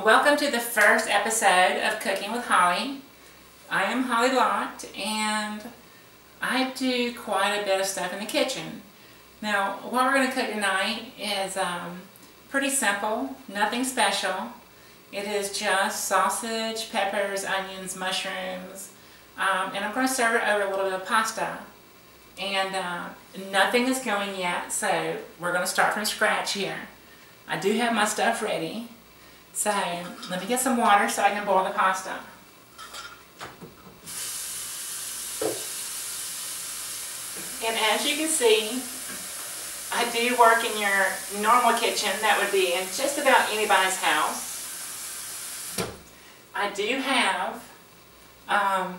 Welcome to the first episode of Cooking with Holly. I am Holly Lott, and I do quite a bit of stuff in the kitchen. Now, what we're going to cook tonight is pretty simple, nothing special. It is just sausage, peppers, onions, mushrooms, and I'm going to serve it over a little bit of pasta. And nothing is going yet, so we're going to start from scratch here. I do have my stuff ready. So, let me get some water so I can boil the pasta. And as you can see, I do work in your normal kitchen. That would be in just about anybody's house. I do have, I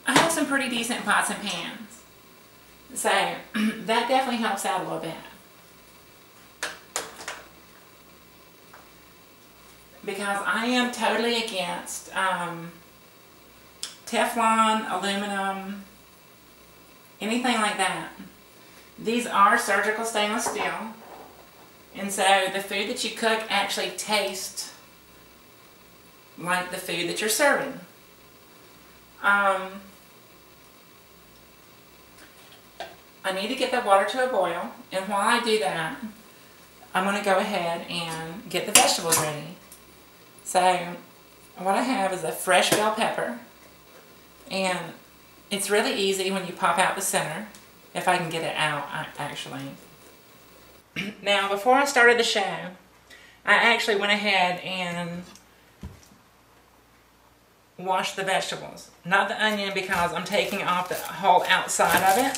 have some pretty decent pots and pans. So, that definitely helps out a little bit. Because I am totally against Teflon, aluminum, anything like that. These are surgical stainless steel, and so the food that you cook actually tastes like the food that you're serving. I need to get the water to a boil, and while I do that, I'm going to go ahead and get the vegetables ready. So, what I have is a fresh bell pepper, and it's really easy when you pop out the center, if I can get it out, actually. Now, before I started the show, I actually went ahead and washed the vegetables. Not the onion, because I'm taking off the whole outside of it,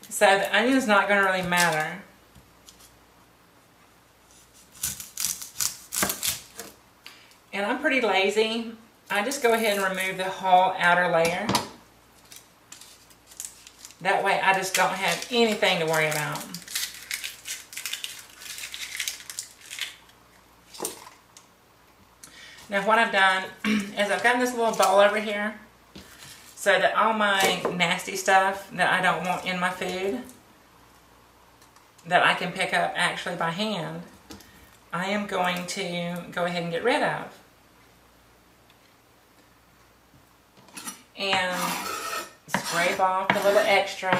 so the onion's not going to really matter. And I'm pretty lazy. I just go ahead and remove the whole outer layer. That way I just don't have anything to worry about. Now what I've done is I've got this little bowl over here so that all my nasty stuff that I don't want in my food, that I can pick up actually by hand, I am going to go ahead and get rid of. And scrape off the little extra.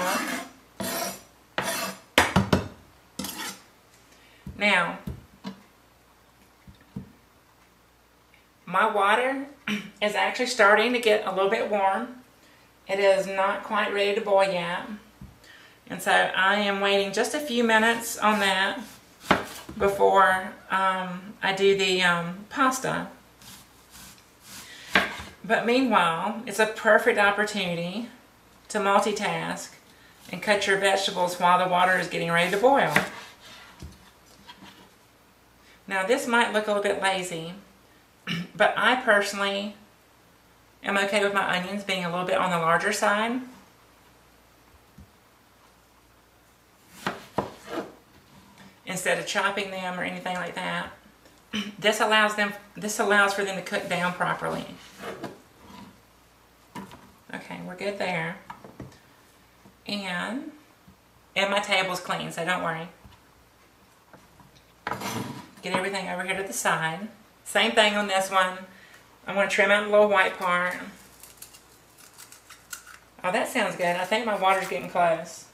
Now, my water is actually starting to get a little bit warm. It is not quite ready to boil yet. And so I am waiting just a few minutes on that before I do the pasta. But meanwhile, it's a perfect opportunity to multitask and cut your vegetables while the water is getting ready to boil. Now this might look a little bit lazy, but I personally am okay with my onions being a little bit on the larger side. Instead of chopping them or anything like that. This allows for them to cook down properly. Okay, we're good there. And my table's clean, so don't worry. Get everything over here to the side. Same thing on this one. I'm going to trim out the little white part. Oh, that sounds good. I think my water's getting close.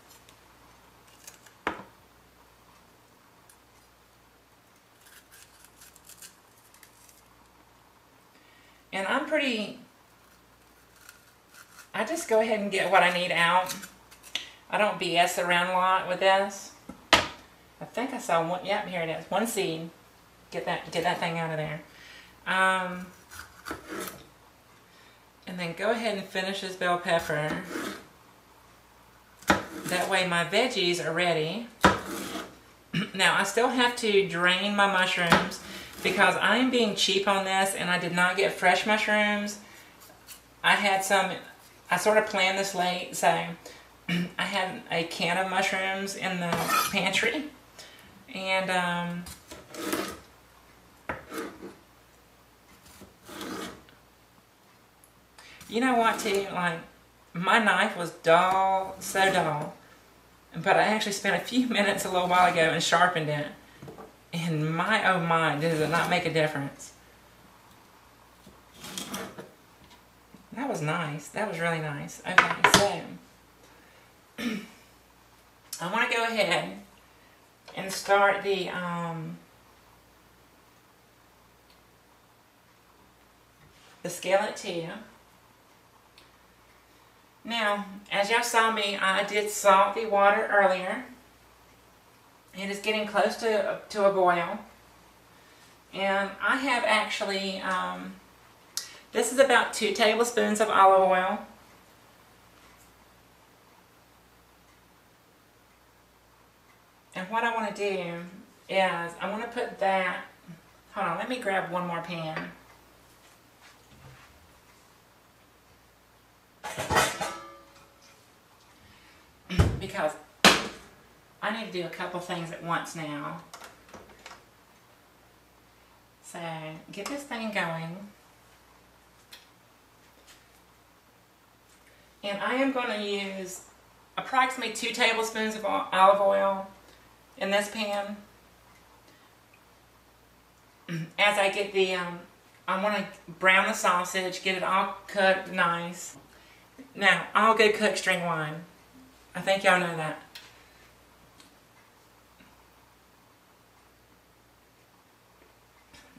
And I just go ahead and get what I need out. I don't BS around a lot with this. I think I saw one, yep, here it is, one seed. Get that thing out of there. And then go ahead and finish this bell pepper. That way my veggies are ready. Now I still have to drain my mushrooms, because I am being cheap on this and I did not get fresh mushrooms. I sort of planned this late, so I had a can of mushrooms in the pantry. And you know what too, like my knife was dull, so dull. But I actually spent a few minutes a little while ago and sharpened it. And And my, oh my, does it not make a difference. That was nice. That was really nice. Okay, so I want to go ahead and start the skillet too. Now, as y'all saw me, I did salt the water earlier. It is getting close to a boil. And I have actually, this is about 2 tablespoons of olive oil. And what I want to do is, I want to put that, hold on, let me grab one more pan. Because I need to do a couple things at once now. So, get this thing going. And I am going to use approximately 2 tablespoons of olive oil in this pan. As I get the, I want to brown the sausage, get it all cooked nice. Now, all good cooks drink wine. I think y'all know that.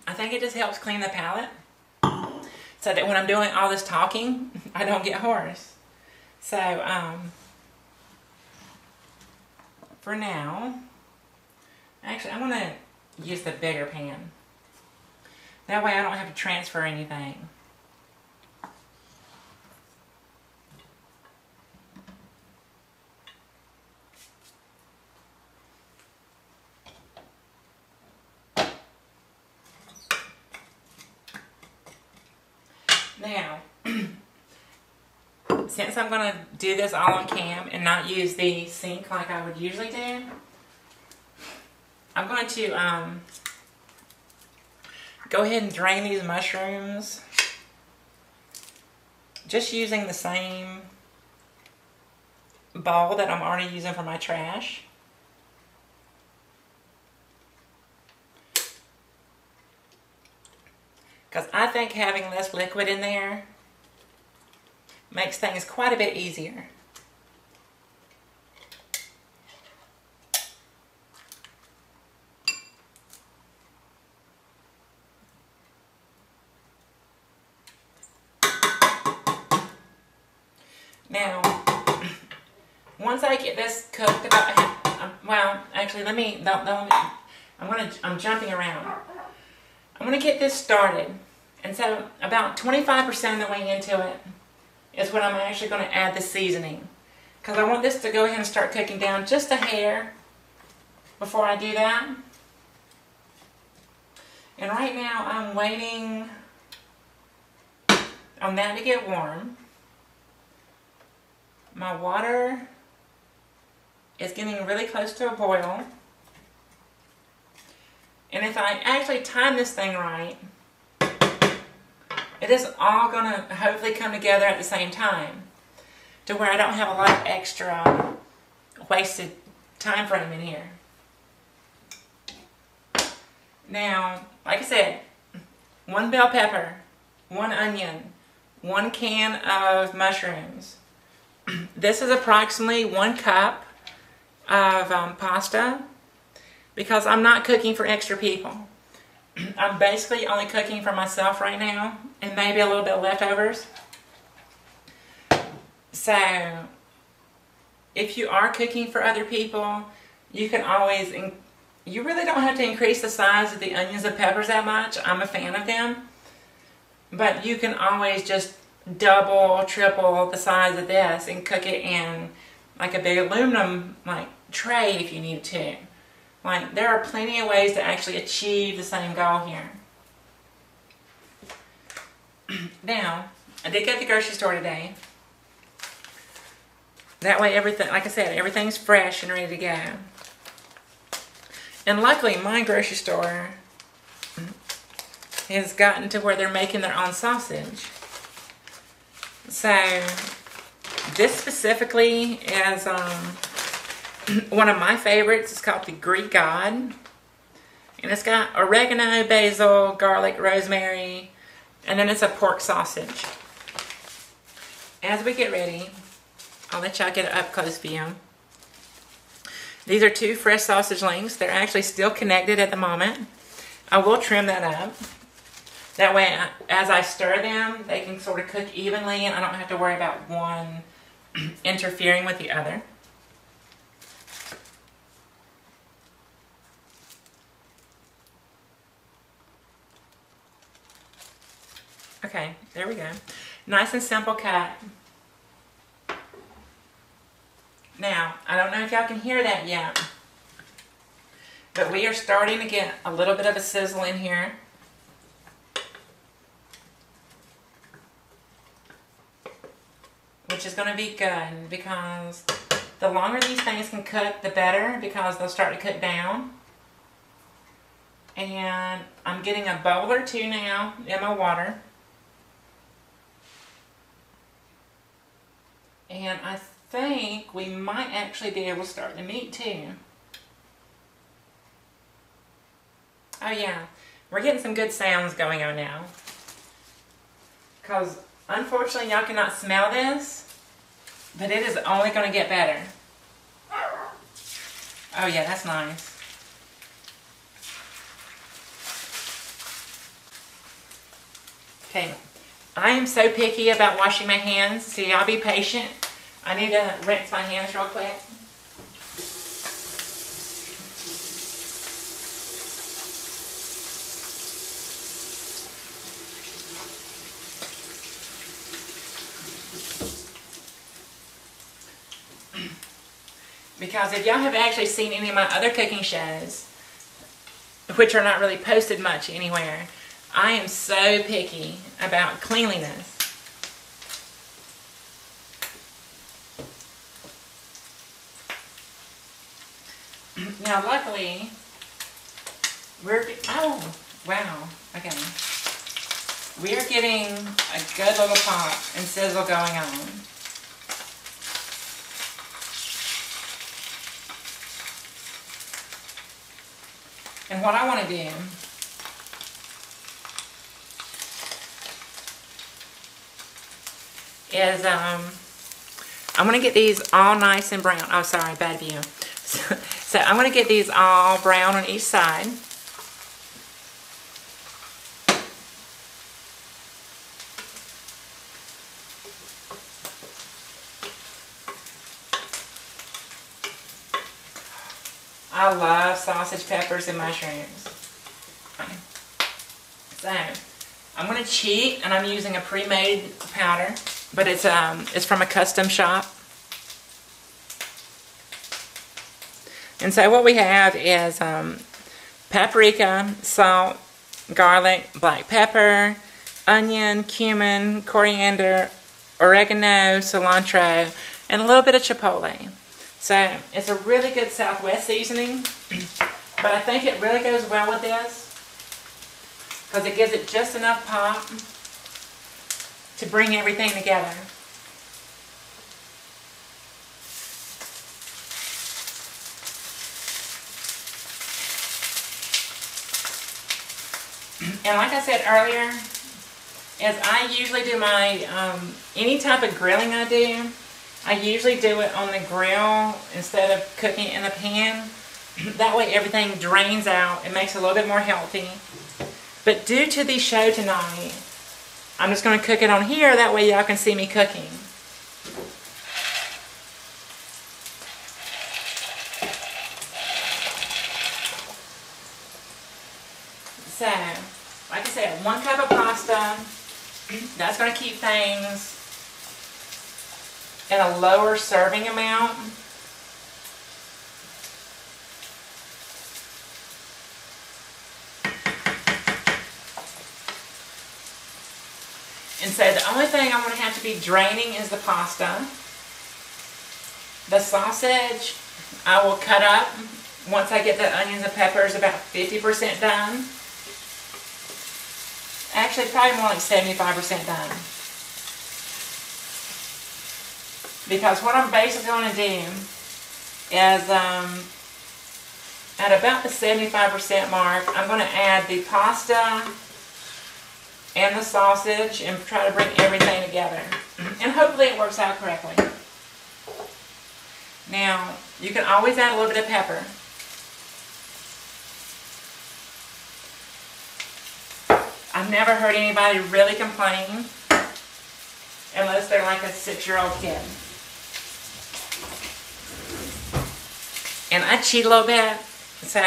I think it just helps clean the palate so that when I'm doing all this talking, I don't get hoarse. So, for now, actually I want to use the bigger pan. That way I don't have to transfer anything. Now, since I'm going to do this all on cam and not use the sink like I would usually do, I'm going to go ahead and drain these mushrooms just using the same bowl that I'm already using for my trash. Because I think having less liquid in there makes things quite a bit easier. Now, once I get this cooked about, well, actually, I'm jumping around. I'm going to get this started, and so about 25% of the way into it is when I'm actually going to add the seasoning, because I want this to go ahead and start cooking down just a hair before I do that. And right now I'm waiting on that to get warm. My water is getting really close to a boil. And if I actually time this thing right, it is all going to hopefully come together at the same time to where I don't have a lot of extra wasted time frame in here. Now, like I said, 1 bell pepper, 1 onion, 1 can of mushrooms. This is approximately 1 cup of pasta. Because I'm not cooking for extra people. I'm basically only cooking for myself right now, and maybe a little bit of leftovers. So, if you are cooking for other people, you can always, you really don't have to increase the size of the onions and peppers that much. I'm a fan of them. But you can always just double, triple the size of this and cook it in like a big aluminum tray if you need to. Like, there are plenty of ways to actually achieve the same goal here. Now, I did go to the grocery store today. That way everything, like I said, everything's fresh and ready to go. And luckily, my grocery store has gotten to where they're making their own sausage. So, this specifically is one of my favorites. It's called the Greek God. And it's got oregano, basil, garlic, rosemary, and then it's a pork sausage. As we get ready, I'll let y'all get an up-close view. These are 2 fresh sausage links. They're actually still connected at the moment. I will trim that up. That way, as I stir them, they can sort of cook evenly, and I don't have to worry about one interfering with the other. Okay, there we go. Nice and simple cut. Now, I don't know if y'all can hear that yet, but we are starting to get a little bit of a sizzle in here. Which is going to be good, because the longer these things can cook, the better, because they'll start to cook down. And I'm getting a bowl or 2 now in my water. And I think we might actually be able to start the meat too. Oh yeah, we're getting some good sounds going on now. Because unfortunately y'all cannot smell this, but it is only going to get better. Oh yeah, that's nice. Okay, I am so picky about washing my hands, so y'all be patient. I need to rinse my hands real quick. Because if y'all have actually seen any of my other cooking shows, which are not really posted much anywhere, I am so picky about cleanliness. Now luckily, oh, wow, okay. We are getting a good little pop and sizzle going on. And what I want to do is, I'm going to get these all nice and brown. Oh, sorry, bad view. So I'm going to get these all brown on each side. I love sausage, peppers, and mushrooms. So I'm going to cheat, and I'm using a pre-made powder, but it's from a custom shop. And so what we have is paprika, salt, garlic, black pepper, onion, cumin, coriander, oregano, cilantro, and a little bit of chipotle. So it's a really good Southwest seasoning, but I think it really goes well with this because it gives it just enough pop to bring everything together. And like I said earlier, as I usually do my, any type of grilling I do, I usually do it on the grill instead of cooking it in a pan. That way everything drains out. It makes it a little bit more healthy. But due to the show tonight, I'm just going to cook it on here. That way y'all can see me cooking. So, like I said, 1 cup of pasta. That's going to keep things in a lower serving amount. And so the only thing I'm going to have to be draining is the pasta. The sausage I will cut up once I get the onions and peppers about 50% done. Actually, probably more like 75% done. Because what I'm basically going to do is at about the 75% mark, I'm going to add the pasta and the sausage and try to bring everything together. And hopefully it works out correctly. Now, you can always add a little bit of pepper. I've never heard anybody really complain unless they're like a 6-year-old kid. And I cheat a little bit, so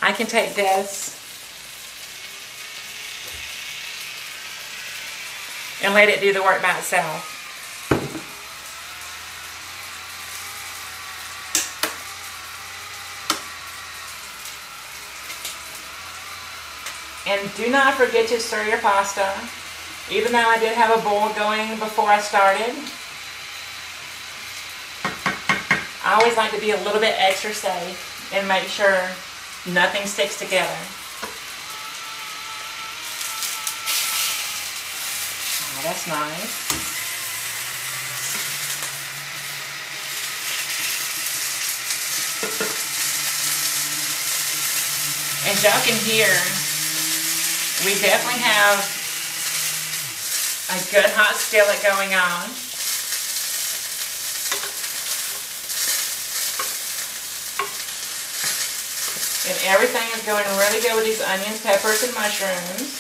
I can take this and let it do the work by itself. And do not forget to stir your pasta, even though I did have a boil going before I started. I always like to be a little bit extra safe and make sure nothing sticks together. Oh, that's nice. And y'all can hear, we definitely have a good hot skillet going on. And everything is going really good with these onions, peppers, and mushrooms.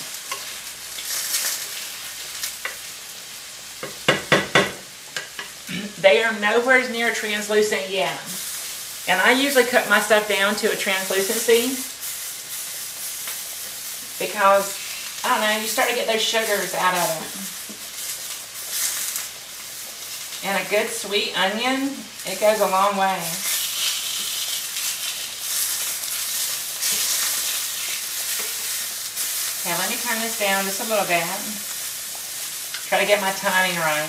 They are nowhere near translucent yet. And I usually cut my stuff down to a translucency because, I don't know, you start to get those sugars out of it. And a good sweet onion, it goes a long way. Okay, let me turn this down just a little bit. Try to get my timing right.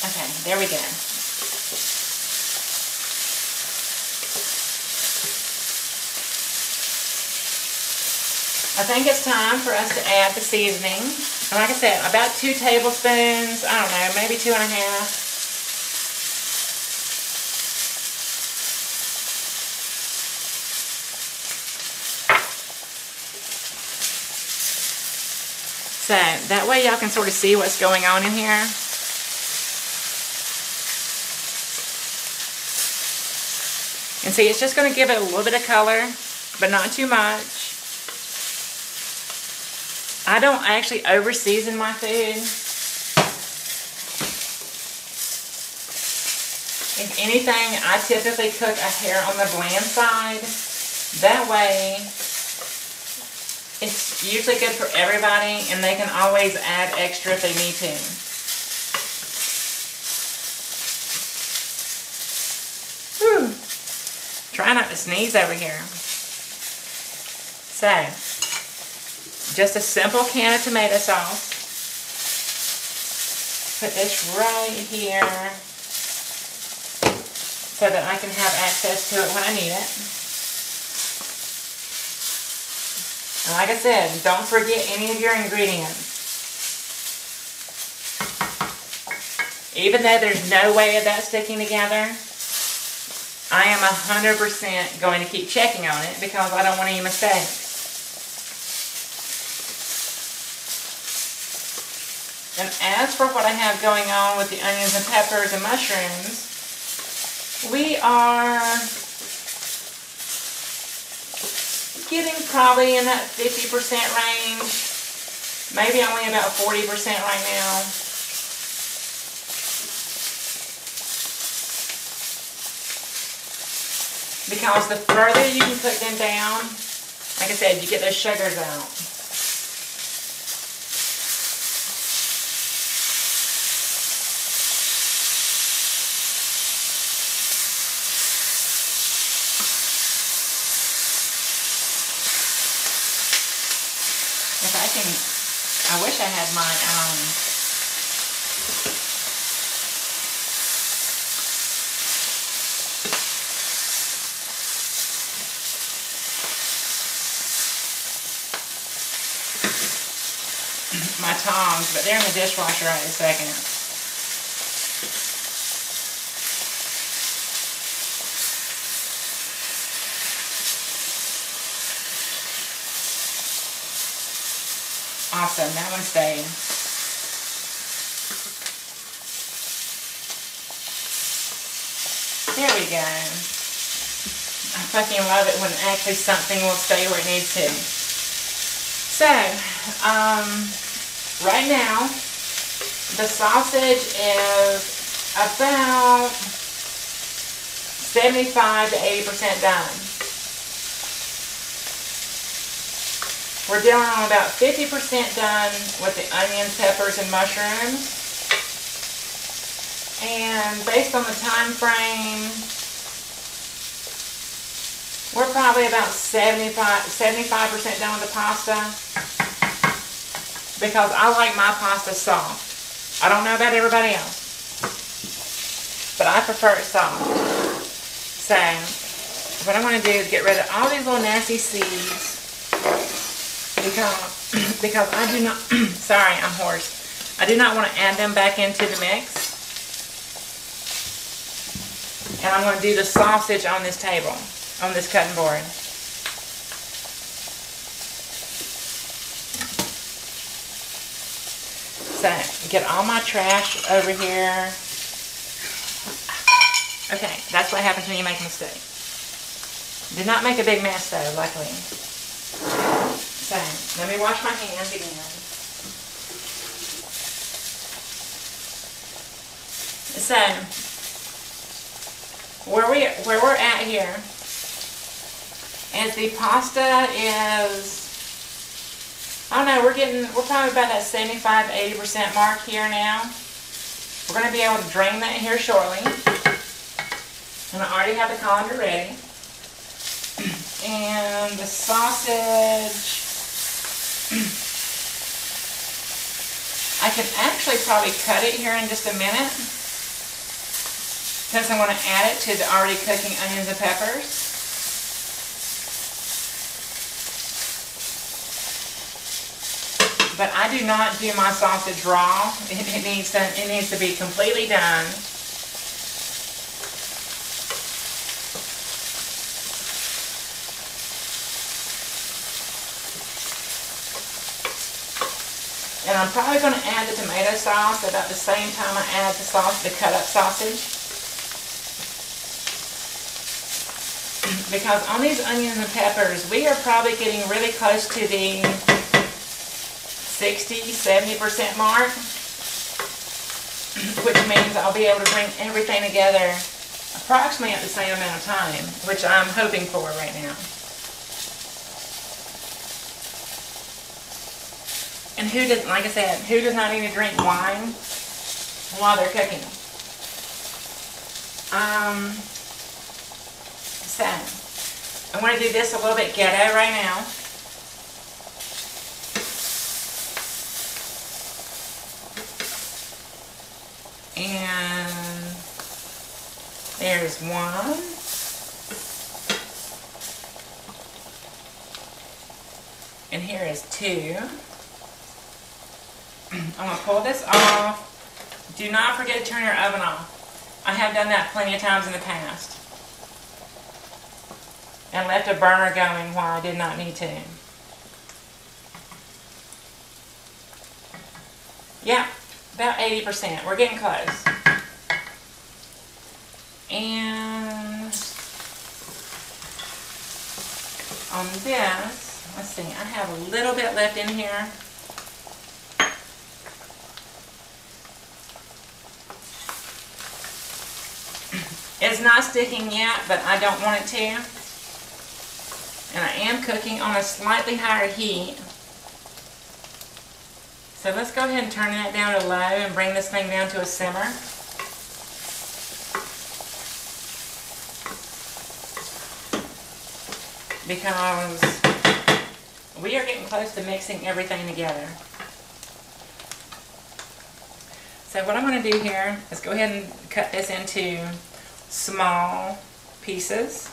Okay, there we go. I think it's time for us to add the seasoning. And like I said, about 2 tablespoons, I don't know, maybe 2.5. So that way y'all can sort of see what's going on in here. And see, it's just going to give it a little bit of color, but not too much. I don't actually over season my food. If anything, I typically cook a hair on the bland side. That way, it's usually good for everybody, and they can always add extra if they need to. Whew. Try not to sneeze over here. So, just a simple can of tomato sauce. Put this right here so that I can have access to it when I need it. And like I said, don't forget any of your ingredients. Even though there's no way of that sticking together, I am 100% going to keep checking on it because I don't want any mistakes. And as for what I have going on with the onions and peppers and mushrooms, we are getting probably in that 50% range, maybe only about 40% right now. Because the further you can cook them down, like I said, you get those sugars out. If I can, I wish I had my, tongs, but they're in the dishwasher right this second. Awesome, that one stayed. There we go. I fucking love it when actually something will stay where it needs to. So, right now, the sausage is about 75 to 80% done. We're dealing on about 50% done with the onions, peppers, and mushrooms. And based on the time frame, we're probably about 75% done with the pasta, because I like my pasta soft. I don't know about everybody else, but I prefer it soft. So what I'm going to do is get rid of all these little nasty seeds, because I do not, sorry, I'm hoarse. I do not want to add them back into the mix. And I'm going to do the sausage on this table, on this cutting board. So, get all my trash over here. Okay, that's what happens when you make a mistake. Did not make a big mess though, luckily. So, let me wash my hands again. So, where we're at here is the pasta is, I don't know, we're probably about that 75-80% mark here now. We're going to be able to drain that here shortly. And I already have the colander ready. And the sausage, I can actually probably cut it here in just a minute, since I'm going to add it to the already cooking onions and peppers. But I do not do my sausage raw. It needs to be completely done. And I'm probably going to add the tomato sauce about the same time I add the cut up sausage. Because on these onions and peppers, we are probably getting really close to the 60-70% mark, which means I'll be able to bring everything together approximately at the same amount of time, which I'm hoping for right now. And who does, like I said, who does not need to drink wine while they're cooking? So, I'm going to do this a little bit ghetto right now. And there's one. And here is two. I'm going to pull this off. Do not forget to turn your oven off. I have done that plenty of times in the past. And left a burner going while I did not need to. Yeah, about 80%. We're getting close. And on this, let's see, I have a little bit left in here. It's not sticking yet, but I don't want it to. And I am cooking on a slightly higher heat. So let's go ahead and turn that down to low and bring this thing down to a simmer. Because we are getting close to mixing everything together. So what I'm going to do here is go ahead and cut this into small pieces.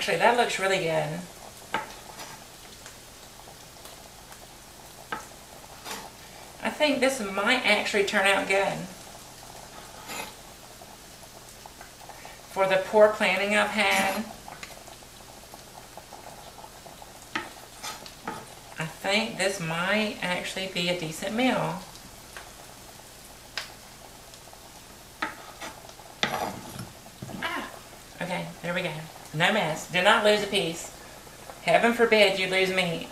Actually, that looks really good. I think this might actually turn out good. For the poor planning I've had, I think this might actually be a decent meal. Okay, there we go. No mess. Do not lose a piece. Heaven forbid you lose meat.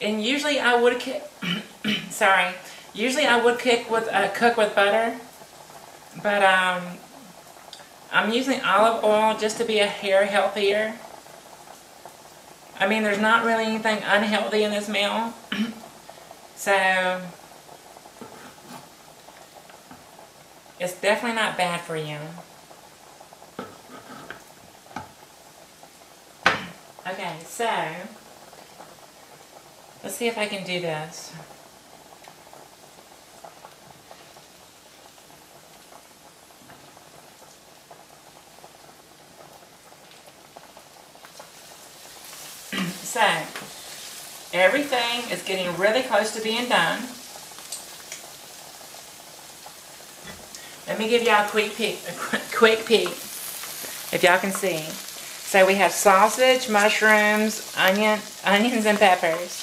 And usually I would sorry. Usually I would cook with butter, but I'm using olive oil just to be a hair healthier. I mean, there's not really anything unhealthy in this meal, so it's definitely not bad for you. Okay, so let's see if I can do this. So, everything is getting really close to being done. Let me give y'all a quick peek, if y'all can see. So we have sausage, mushrooms, onions and peppers.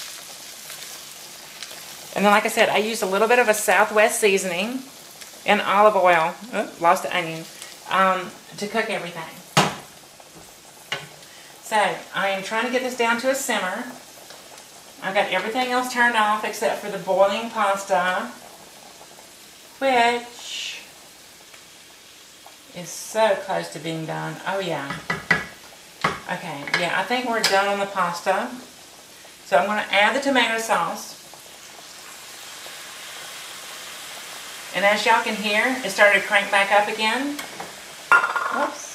And then, like I said, I used a little bit of a Southwest seasoning and olive oil, lost the onion, to cook everything. So, I am trying to get this down to a simmer. I've got everything else turned off except for the boiling pasta, which is so close to being done. Oh yeah. Okay, yeah, I think we're done on the pasta. So I'm going to add the tomato sauce. And as y'all can hear, it started to crank back up again. Whoops.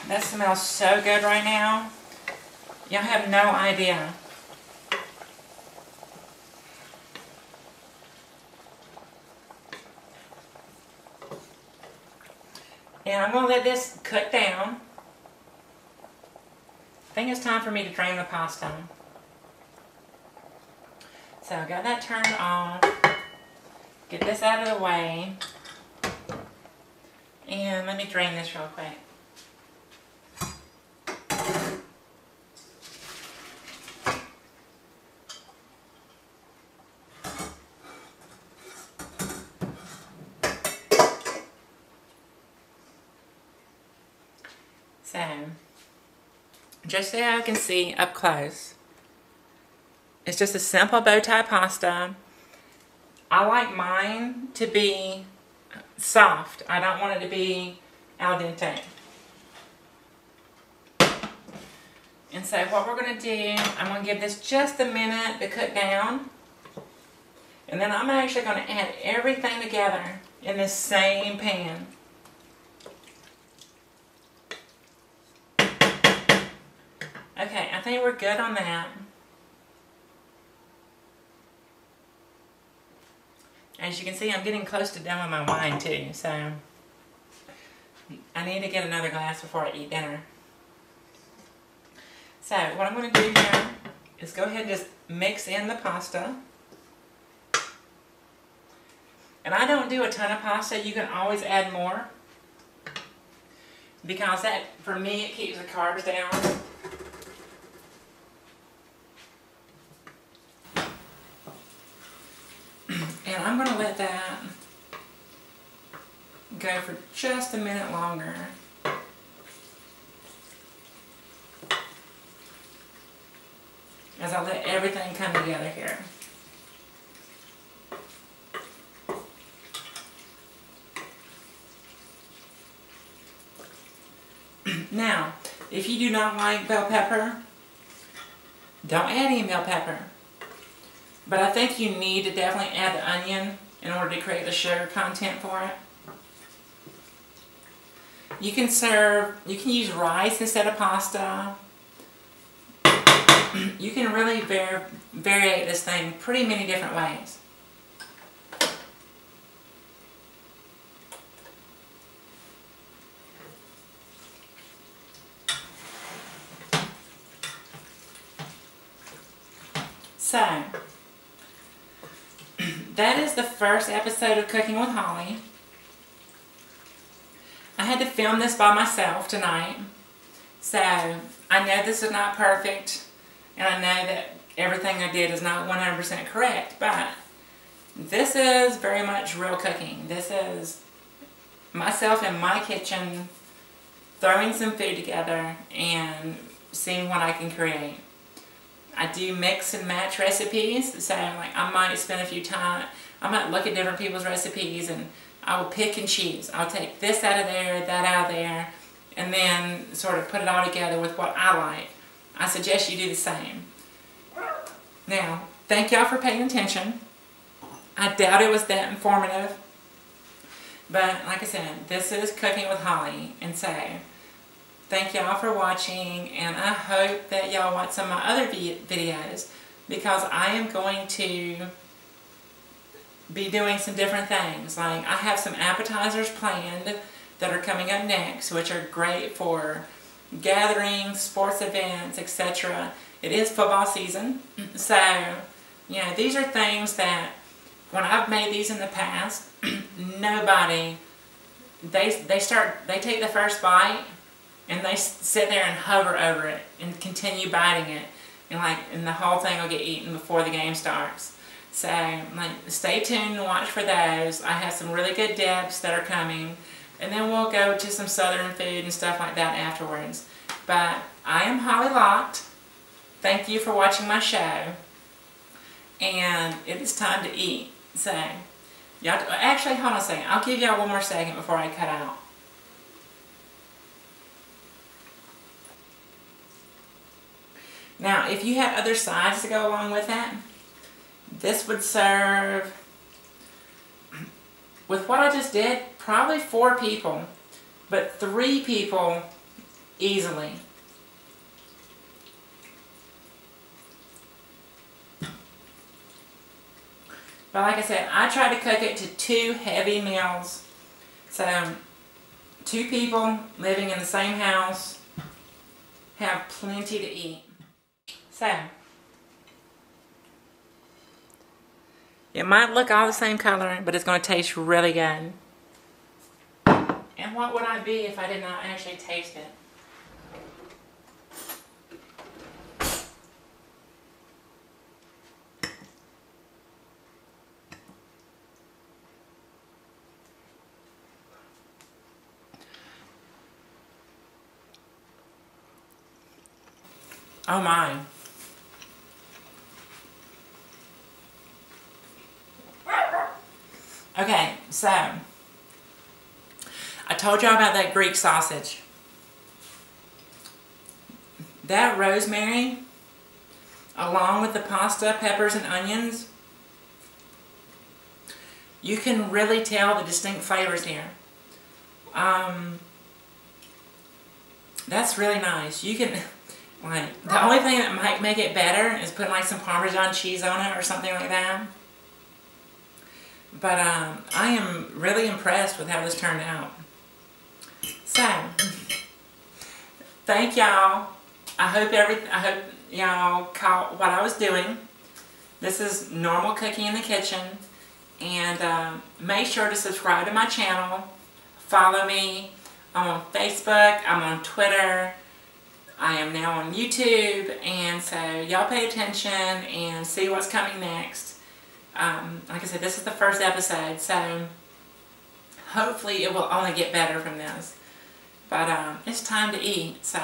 That smells so good right now. Y'all have no idea. And I'm going to let this cook down. I think it's time for me to drain the pasta. So I got that turned off. Get this out of the way. And let me drain this real quick. So, just so you can see up close, it's just a simple bow tie pasta. I like mine to be soft. I don't want it to be al dente. And so what we're going to do, I'm going to give this just a minute to cook down. And then I'm actually going to add everything together in this same pan. Okay, I think we're good on that. As you can see, I'm getting close to done with my wine too, so I need to get another glass before I eat dinner. So what I'm going to do here is go ahead and just mix in the pasta. And I don't do a ton of pasta. You can always add more, because that, for me, it keeps the carbs down. And I'm going to let that go for just a minute longer. As I let everything come together here. Now, If you do not like bell pepper, don't add any bell pepper. But I think you need to definitely add the onion in order to create the sugar content for it. You can use rice instead of pasta. You can really variate this thing pretty many different ways. So, that is the first episode of Cooking with Holly. I had to film this by myself tonight, so I know this is not perfect, and I know that everything I did is not 100% correct, but this is very much real cooking. This is myself in my kitchen throwing some food together and seeing what I can create. I do mix and match recipes, so like I might spend a few time, I might look at different people's recipes and I will pick and choose. I'll take this out of there, that out of there, and then sort of put it all together with what I like. I suggest you do the same. Now, thank y'all for paying attention. I doubt it was that informative, but like I said, this is Cooking with Holly, and so thank y'all for watching, and I hope that y'all watch some of my other videos, because I am going to be doing some different things. Like, I have some appetizers planned that are coming up next, which are great for gatherings, sports events, etc. It is football season, so, you know, these are things that, when I've made these in the past, nobody, they take the first bite, and they sit there and hover over it and continue biting it, and the whole thing will get eaten before the game starts. So like, stay tuned and watch for those. I have some really good dips that are coming, and then we'll go to some southern food and stuff like that afterwards. But I am Holly Locked. Thank you for watching my show, and it is time to eat. So y'all, actually, hold on a second. I'll give y'all one more second before I cut out. Now, if you had other sides to go along with that, this would serve, with what I just did, probably 4 people, but 3 people easily. But like I said, I try to cook it to 2 heavy meals. So, 2 people living in the same house have plenty to eat. So, it might look all the same color, but it's going to taste really good. And what would I be if I did not actually taste it? Oh my. Okay, so I told y'all about that Greek sausage. That rosemary, along with the pasta, peppers, and onions, you can really tell the distinct flavors here. That's really nice. You can, like, the only thing that might make it better is putting like some Parmesan cheese on it or something like that. But I am really impressed with how this turned out. So, thank y'all. I hope y'all caught what I was doing. This is normal cooking in the kitchen. And make sure to subscribe to my channel. Follow me. I'm on Facebook. I'm on Twitter. I am now on YouTube. And so y'all pay attention and see what's coming next. Like I said, this is the first episode, so hopefully it will only get better from this. But it's time to eat, so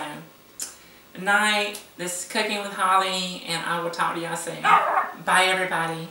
good night. This is Cooking with Holly, and I will talk to y'all soon. Bye, everybody.